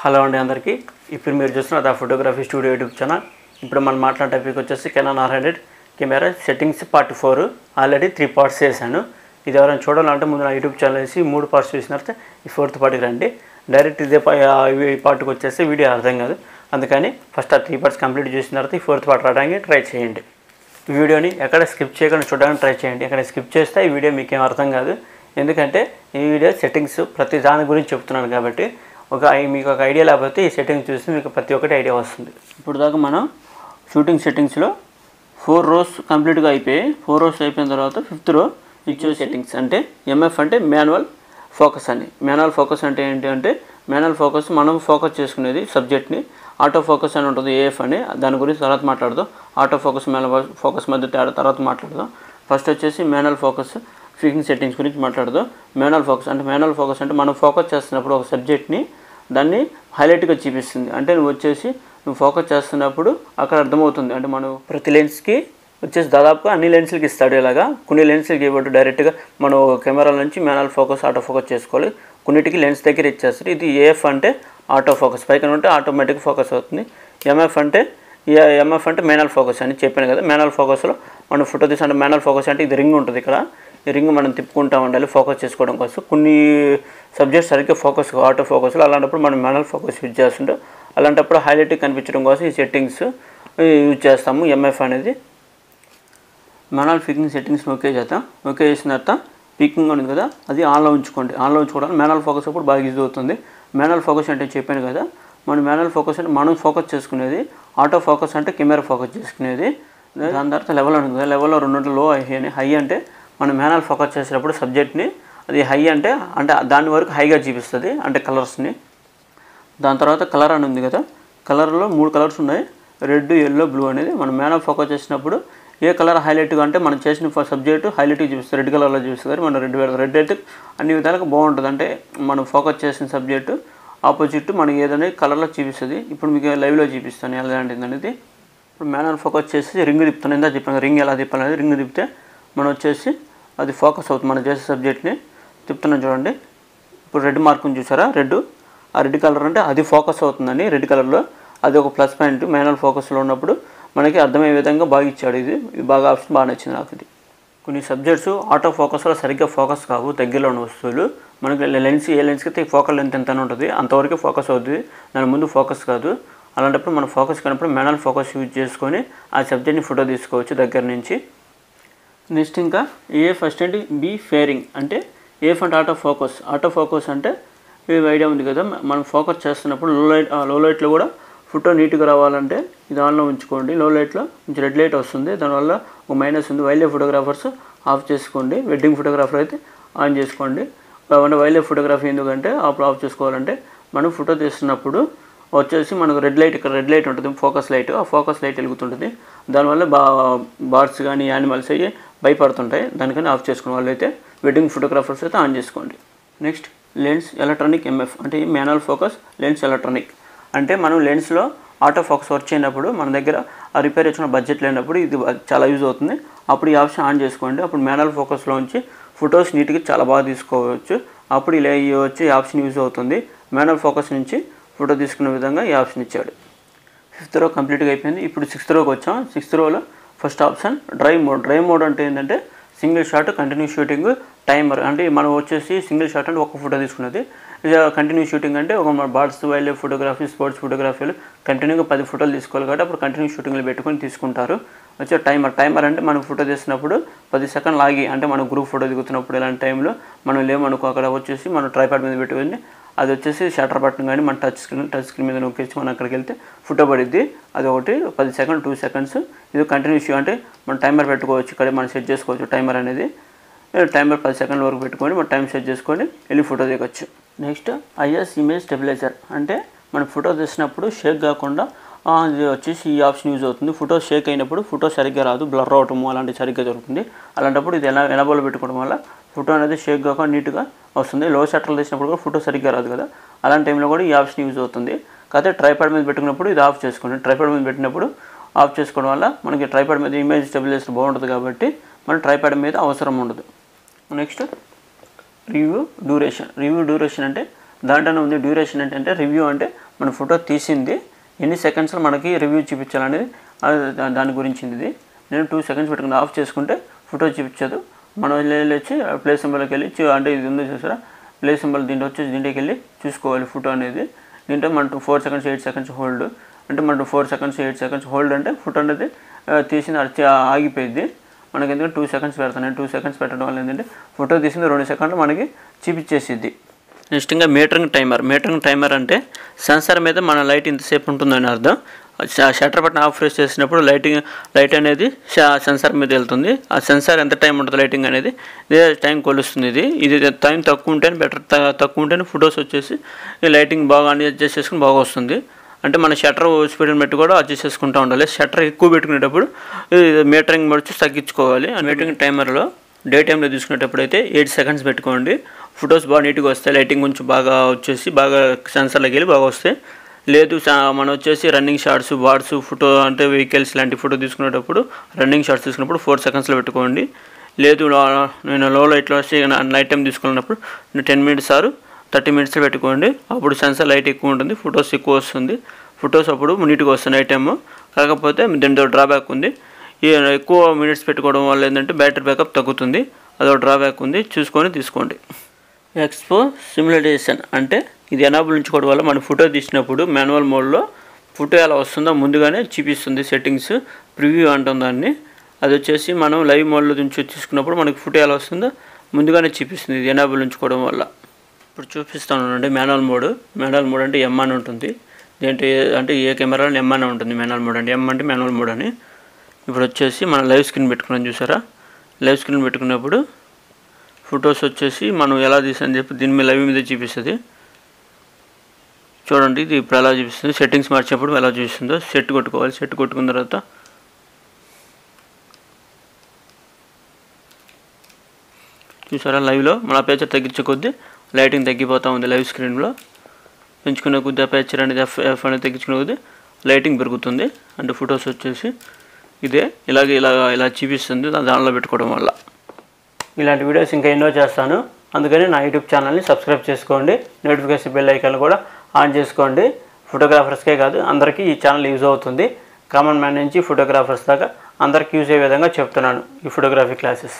Hello అండి అందరికీ. ఇప్పుడు మీరు చూస్తున్న the photography studio YouTube channel. ఇప్పుడు మనం మాట్లాడే టాపిక్ వచ్చేసి Canon R100 camera settings part 4. Already 3 parts చేశాను. ఇది ఎవరైనా చూడాలంటే ముందు నా యూట్యూబ్ ఛానల్ వేసి 3 పార్ట్స్ చూసిన తర్వాత ఈ 4th పార్ట్కి రండి. డైరెక్ట్ ఇదే ఈ పార్ట్కి వచ్చేసి వీడియో అర్థం కాదు. అందుకని ఫస్ట్ ఆ 3 పార్ట్స్ కంప్లీట్ చేసిన తర్వాత ఈ 4th పార్ట్ రావడానికి ట్రై చేయండి. ఈ వీడియోని ఎక్కడ స్కిప్ చేయకుండా చూడడానికి ట్రై చేయండి. ఎక్కడ స్కిప్ చేస్తే ఈ వీడియో మీకేం అర్థం కాదు. ఎందుకంటే ఈ వీడియో సెట్టింగ్స్ ప్రతి దాని గురించి చెప్తున్నాను కాబట్టి మీకు ఒక ఐడియా లేకపోతే ఈ సెట్టింగ్స్ చూసి మీకు ప్రతి ఒక్కటి ఐడియా వస్తుంది. ఇప్పుడు దాకా మనం షూటింగ్ సెట్టింగ్స్లో 4 rows కంప్లీట్గా అయిపోయాయి. 4 rows అయిపోయిన తర్వాత 5th row ఇచ్చే సెట్టింగ్స్ అంటే MF అంటే మాన్యువల్ ఫోకస్ అని. మాన్యువల్ ఫోకస్ అంటే ఏంటి అంటే మాన్యువల్ ఫోకస్ మనం ఫోకస్ చేసుకునేది సబ్జెక్ట్ని. ఆటో ఫోకస్ అని ఉంటుంది AF అని, దాని గురించి తర్వాత మాట్లాడదాం. ఆటో ఫోకస్ మాన్యువల్ ఫోకస్ మధ్య తేడా తర్వాత మాట్లాడదాం. ఫస్ట్ వచ్చేసి మాన్యువల్ ఫోకస్ ఫిక్సింగ్ సెట్టింగ్స్ గురించి మాట్లాడదాం. మాన్యువల్ ఫోకస్ అంటే మనం ఫోకస్ చేస్తున్నప్పుడు ఒక సబ్జెక్ట్ని దాన్ని హైలైట్గా చూపిస్తుంది. అంటే నువ్వు ఫోకస్ చేస్తున్నప్పుడు అక్కడ అర్థమవుతుంది. అంటే మనం ప్రతి లెన్స్కి వచ్చేసి దాదాపుగా అన్ని లెన్స్లకి ఇస్తాడు. ఇలాగా కొన్ని లెన్స్లకి ఇవ్వడు, డైరెక్ట్గా మనం కెమెరాల నుంచి మాన్యువల్ ఫోకస్ ఆటో ఫోకస్ చేసుకోవాలి. కొన్నిటికి లెన్స్ దగ్గర ఇచ్చేస్తారు. ఇది AF అంటే ఆటో ఫోకస్, పైకి ఉంటే ఆటోమేటిక్ ఫోకస్ అవుతుంది. MF అంటే మాన్యువల్ ఫోకస్ అని చెప్పాను కదా. మాన్యువల్ ఫోకస్లో మనం ఫోటో తీసి అంటే మాన్యువల్ ఫోకస్ అంటే ఇది రింగ్ ఉంటుంది. ఇక్కడ ఈ రింగ్ మనం తిప్పుకుంటూ ఉండాలి ఫోకస్ చేసుకోవడం కోసం. కొన్ని సబ్జెక్ట్స్ సరిగ్గా ఫోకస్ ఆటో ఫోకస్లో, అలాంటప్పుడు మనం మాన్యువల్ ఫోకస్ యూజ్ చేస్తుంటాం. అలాంటప్పుడు హైలైట్ కనిపించడం కోసం ఈ సెట్టింగ్స్ యూజ్ చేస్తాము. MF అనేది మాన్యువల్ ఫిక్సింగ్ సెట్టింగ్స్ని ఓకే చేద్దాం. ఓకే చేసిన తర్వాత పికింగ్ ఉంది కదా, అది ఆన్లో ఉంచుకోండి. ఆన్లో ఉంచుకోవడానికి మాన్యువల్ ఫోకస్ అప్పుడు బాగా యూజ్ అవుతుంది. మాన్యువల్ ఫోకస్ అంటే చెప్పాను కదా, మాన్యువల్ ఫోకస్ అంటే మనం ఫోకస్ చేసుకునేది. ఆటో ఫోకస్ అంటే కెమెరా ఫోకస్ చేసుకునేది. దాని తర్వాత లెవెల్ ఉంది కదా, లెవెల్లో 2 లో హై అంటే మనం మాన్యువల్ ఫోకస్ చేసేటప్పుడు సబ్జెక్ట్ని అది హై అంటే దాని వరకు హైగా చూపిస్తుంది, అంటే కలర్స్ని. దాని తర్వాత కలర్ అని ఉంది కదా, కలర్లో 3 కలర్స్ ఉన్నాయి, రెడ్, ఎల్లో, బ్లూ అనేది. మనం మాన్యువల్ ఫోకస్ చేసినప్పుడు ఏ కలర్ హైలైట్గా అంటే మనం చేసిన సబ్జెక్టు హైలైట్గా చూపిస్తుంది, రెడ్ కలర్లో చూపిస్తుంది. మనం రెడ్ అయితే అన్ని విధాలుగా బాగుంటుంది. అంటే మనం ఫోకస్ చేసిన సబ్జెక్టు ఆపోజిట్ మనకి ఏదైనా కలర్లో చూపిస్తుంది. ఇప్పుడు మీకు లైవ్లో చూపిస్తాను ఎలాంటిది అనేది. ఇప్పుడు మాన్యువల్ ఫోకస్ చేసి రింగ్ తిప్పుతాను. ఇందా చెప్పాను రింగ్ ఎలా తిప్పాలనేది. రింగ్ తిప్పితే మనం వచ్చేసి అది ఫోకస్ అవుతుంది. మనం చేసే సబ్జెక్ట్ని తిప్పుతున్నాం చూడండి. ఇప్పుడు రెడ్ మార్కుని చూసారా, ఆ రెడ్ కలర్ అంటే అది ఫోకస్ అవుతుందండి. రెడ్ కలర్లో అది ఒక ప్లస్ పాయింట్. మాన్యువల్ ఫోకస్లో ఉన్నప్పుడు మనకి అర్థమయ్యే విధంగా బాగా ఇచ్చాడు. ఇది బాగా ఆప్షన్ బాగా నచ్చింది నాకు. ఇది కొన్ని సబ్జెక్ట్స్ ఆటో ఫోకస్లో సరిగ్గా ఫోకస్ కావు, దగ్గరలో ఉన్న వస్తువులు. మనకి ఏ లెన్స్కి అయితే ఫోకల్ లెంత్ ఎంత ఉంటుంది అంతవరకు ఫోకస్ అవుతుంది, దాని ముందు ఫోకస్ కాదు. అలాంటప్పుడు మనం ఫోకస్ కానప్పుడు మాన్యువల్ ఫోకస్ యూజ్ చేసుకొని ఆ సబ్జెక్ట్ని ఫోటో తీసుకోవచ్చు దగ్గర నుంచి. నెక్స్ట్ ఇంకా AF అసిస్టెంట్ బి ఫేరింగ్ అంటే AF అంటే ఆటో ఫోకస్ అంటే ఐడియా ఉంది కదా. మనం ఫోకస్ చేస్తున్నప్పుడు లో లైట్లో కూడా ఫోటో నీట్గా రావాలంటే ఇది ఆన్లో ఉంచుకోండి. లో లైట్లో కొంచెం రెడ్ లైట్ వస్తుంది, దానివల్ల ఒక మైనస్ ఉంది. వైల్డ్ లైఫ్ ఫోటోగ్రాఫర్స్ ఆఫ్ చేసుకోండి, వెడ్డింగ్ ఫోటోగ్రాఫర్ అయితే ఆన్ చేసుకోండి. వైల్డ్ లైఫ్ ఫోటోగ్రఫీ ఎందుకంటే అప్పుడు ఆఫ్ చేసుకోవాలంటే మనం ఫోటో తీస్తున్నప్పుడు వచ్చేసి మనకు ఇక్కడ రెడ్ లైట్ ఉంటుంది, ఫోకస్ లైట్. ఆ ఫోకస్ లైట్ వెలుగుతుంటుంది, దానివల్ల బర్డ్స్ కానీ యానిమల్స్ అయ్యి భయపడుతుంటాయి. దానికని ఆఫ్ చేసుకునే వాళ్ళు అయితే వెడ్డింగ్ ఫోటోగ్రాఫర్స్ అయితే ఆన్ చేసుకోండి. నెక్స్ట్ లెన్స్ ఎలక్ట్రానిక్ MF అంటే మాన్యువల్ ఫోకస్ లెన్స్ ఎలక్ట్రానిక్ అంటే మనం లెన్స్లో ఆటో ఫోకస్ వర్క్ చేయనప్పుడు మన దగ్గర ఆ రిపేర్ వచ్చిన బడ్జెట్ లేనప్పుడు ఇది చాలా యూజ్ అవుతుంది. అప్పుడు ఈ ఆప్షన్ ఆన్ చేసుకోండి. అప్పుడు మాన్యువల్ ఫోకస్లో ఉంచి ఫొటోస్ నీట్గా చాలా బాగా తీసుకోవచ్చు. అప్పుడు ఇలా వచ్చి ఈ ఆప్షన్ యూజ్ అవుతుంది. మాన్యువల్ ఫోకస్ నుంచి ఫోటో తీసుకునే విధంగా ఈ ఆప్షన్ ఇచ్చాడు. 5th row కంప్లీట్గా అయిపోయింది. ఇప్పుడు 6th rowకి వచ్చాం. 6th rowలో ఫస్ట్ ఆప్షన్ డ్రైవ్ మోడ్ అంటే ఏంటంటే single shot continue shooting timer. అంటే మనం వచ్చేసి సింగిల్ షాట్ అంటే ఒక ఫోటో తీసుకున్నది. కంటిన్యూ షూటింగ్ అంటే ఒక birds, wildlife photography, sports ఫోటోగ్రఫీలు కంటిన్యూగా 10 ఫోటోలు తీసుకోవాలి కాబట్టి అప్పుడు కంటిన్యూ షూటింగ్లు పెట్టుకొని తీసుకుంటారు. వచ్చే టైమర్ అంటే మనం ఫోటో తీసినప్పుడు 10 సెకండ్లు ఆగి, అంటే మనం గ్రూప్ ఫోటో దిగుతున్నప్పుడు ఇలాంటి టైంలో మనం లేమనుకో అక్కడ వచ్చేసి మనం ట్రైపాడ్ మీద పెట్టుకొని అది వచ్చేసి షటర్ బటన్ కానీ మన టచ్ స్క్రీన్ మీద నొక్కేసి మనం అక్కడికి వెళ్తే ఫోటో పడిద్ది. అది ఒకటి 10 సెకండ్ 2 సెకండ్స్. ఇది కంటిన్యూస్ అంటే మనం టైమర్ పెట్టుకోవచ్చు. ఇక్కడ మనం సెట్ చేసుకోవచ్చు టైమర్ అనేది. టైమర్ 10 సెకండ్ల వరకు పెట్టుకొని మనం టైం సెట్ చేసుకొని వెళ్ళి ఫోటో దిగొచ్చు. నెక్స్ట్ IS ఇమేజ్ స్టెబిలైజర్ అంటే మనం ఫోటో తీసినప్పుడు షేక్ కాకుండా ఇది వచ్చేసి ఈ ఆప్షన్ యూజ్ అవుతుంది. ఫోటో షేక్ అయినప్పుడు ఫోటో సరిగ్గా రాదు, బ్లర్ అవటము అలాంటివి సరిగ్గా జరుగుతుంది. అలాంటప్పుడు ఇది ఎనబోల్ పెట్టుకోవడం వల్ల ఫోటో అనేది షేక్ కాకుండా నీట్గా వస్తుంది. లో షట్టర్లు తీసినప్పుడు కూడా ఫోటో సరిగ్గా రాదు కదా, అలాంటి టైంలో కూడా ఈ ఆప్షన్ యూజ్ అవుతుంది. కాకపోతే ట్రైపాడ్ మీద పెట్టుకున్నప్పుడు ఇది ఆఫ్ చేసుకోండి. ట్రైపాడ్ మీద పెట్టినప్పుడు ఆఫ్ చేసుకోవడం వల్ల మనకి ట్రైపాడ్ మీద ఇమేజ్ స్టెబిలైజర్ బాగుంటుంది కాబట్టి మన ట్రైపాడ్ మీద అవసరం ఉండదు. నెక్స్ట్ రివ్యూ డ్యూరేషన్ అంటే దాంట్లోనే ఉంది. డ్యూరేషన్ అంటే రివ్యూ అంటే మన ఫోటో తీసింది ఎన్ని సెకండ్స్లో మనకి రివ్యూ చూపించాలనేది దాని గురించింది ఇది. నేను 2 సెకండ్స్ పెట్టుకుని ఆఫ్ చేసుకుంటే ఫోటో చూపించదు. మనం వచ్చి ప్లే సింబల్కి వెళ్ళి అంటే ఇది ఉందో చూసారా ప్లే సింబల్, దీంట్లో వచ్చేసి దీంట్లోకి వెళ్ళి చూసుకోవాలి ఫోటో అనేది. దీంట్లో మనకు 4 సెకండ్స్ 8 సెకండ్స్ హోల్డ్ అంటే మనకు 4 సెకండ్స్ 8 సెకండ్స్ హోల్డ్ అంటే ఫోటో అనేది తీసింది ఆగిపోయింది మనకి. ఎందుకంటే 2 సెకండ్స్ పెడతాను నేను. 2 సెకండ్స్ పెట్టడం వల్ల ఏంటంటే ఫోటో తీసింది 2 సెకండ్లు మనకి చూపించేసిద్ది. నెక్స్ట్ ఇంకా మీటరింగ్ టైమర్ అంటే సెన్సార్ మీద మన లైట్ ఇంతసేపు ఉంటుందని అర్థం. షట్టర్ బటన్ ఆఫ్ ప్రెస్ చేసినప్పుడు లైట్ అనేది సెన్సార్ మీద వెళ్తుంది. ఆ సెన్సార్ ఎంత టైం ఉంటుంది లైటింగ్ అనేది ఇదే టైం కొలుస్తుంది. ఇది టైం తక్కువ ఉంటేనే బెటర్, తక్కువ ఉంటేనే ఫొటోస్ వచ్చేసి లైటింగ్ బాగా అడ్జస్ట్ చేసుకుని బాగా వస్తుంది. అంటే మన షట్టర్ స్పీడ్ని బట్టి కూడా అడ్జస్ట్ చేసుకుంటూ ఉండాలి. షట్టర్ ఎక్కువ పెట్టుకునేటప్పుడు మీటరింగ్ వచ్చి తగ్గించుకోవాలి. ఆ మీటరింగ్ టైమర్లో డే టైంలో తీసుకునేటప్పుడు అయితే 8 సెకండ్స్ పెట్టుకోండి. ఫొటోస్ బాగా నీట్గా వస్తాయి. లైటింగ్ కొంచెం బాగా వచ్చేసి బాగా సెన్సార్లోకి వెళ్ళి బాగా వస్తాయి. లేదు మనం వచ్చేసి రన్నింగ్ షాట్స్ వాట్స్ ఫోటో అంటే వెహికల్స్ లాంటి ఫోటో తీసుకునేటప్పుడు రన్నింగ్ షాట్స్ తీసుకున్నప్పుడు 4 సెకండ్స్లో పెట్టుకోండి. లేదు నేను లో లైట్లో వచ్చి నైట్ టైం తీసుకున్నప్పుడు 10 మినిట్స్ ఆర్ 30 మినిట్స్లో పెట్టుకోండి. అప్పుడు సెన్సార్ లైట్ ఎక్కువ ఉంటుంది, ఫొటోస్ ఎక్కువ వస్తుంది. ఫొటోస్ అప్పుడు నీట్గా వస్తాయి నైట్ టైము. కాకపోతే దీంతో డ్రాబ్యాక్ ఉంది. ఈ ఎక్కువ మినిట్స్ పెట్టుకోవడం వల్ల ఏంటంటే బ్యాటరీ బ్యాకప్ తగ్గుతుంది. అదో డ్రాబ్యాక్ ఉంది, చూసుకొని తీసుకోండి. ఎక్స్పో సిమ్యులేషన్ అంటే ఇది ఎనాబుల్ ఉంచుకోవడం వల్ల మన ఫోటో తీసినప్పుడు మాన్యువల్ మోడ్లో ఫోటో ఎలా వస్తుందో ముందుగానే చూపిస్తుంది. సెట్టింగ్స్ ప్రివ్యూ అంటాం దాన్ని. అది వచ్చేసి మనం లైవ్ మోడ్లో నుంచి తీసుకున్నప్పుడు మనకి ఫోటో ఎలా వస్తుందో ముందుగానే చూపిస్తుంది ఇది ఎనాబుల్ ఉంచుకోవడం వల్ల. ఇప్పుడు చూపిస్తాను మాన్యువల్ మోడ్ అంటే ఎం అని ఉంటుంది. ఏంటి అంటే ఏ కెమెరాలో ఎం అని ఉంటుంది మాన్యువల్ మోడ్ అంటే. ఎం అంటే మాన్యువల్ మోడ్ అని. ఇప్పుడు వచ్చేసి మనం లైవ్ స్క్రీన్ పెట్టుకున్నాం చూసారా. లైవ్ స్క్రీన్ పెట్టుకున్నప్పుడు ఫొటోస్ వచ్చేసి మనం ఎలా తీసామని చెప్పి దీని మీద లైవ్ మీద చూపిస్తుంది. చూడండి ఇది ఇప్పుడు ఎలా చూపిస్తుంది. సెట్టింగ్స్ మార్చేటప్పుడు ఎలా చూపిస్తుందో సెట్ కొట్టుకోవాలి. సెట్ కొట్టుకున్న తర్వాత చూసారా లైవ్లో మన అపేచర్ తగ్గించే కొద్దీ లైటింగ్ తగ్గిపోతూ ఉంది. లైవ్ స్క్రీన్లో పెంచుకునే కొద్దీ అపేచర్ అనేది ఎఫ్ అనేది తగ్గించుకునే కొద్దీ లైటింగ్ పెరుగుతుంది. అంటే ఫొటోస్ వచ్చేసి ఇదే ఇలా చూపిస్తుంది దానిలో పెట్టుకోవడం వల్ల. ఇలాంటి వీడియోస్ ఇంకా ఎన్నో చేస్తాను. అందుకని నా యూట్యూబ్ ఛానల్ని సబ్స్క్రైబ్ చేసుకోండి. నోటిఫికేషన్ బెల్ ఐకాన్ కూడా ఆన్ చేసుకోండి. ఫోటోగ్రాఫర్స్కే కాదు అందరికీ ఈ ఛానల్ యూజ్ అవుతుంది. కామన్ మ్యాన్ నుంచి ఫోటోగ్రాఫర్స్ దాకా అందరికీ యూజ్ అయ్యే విధంగా చెప్తున్నాను ఈ ఫోటోగ్రఫీ క్లాసెస్.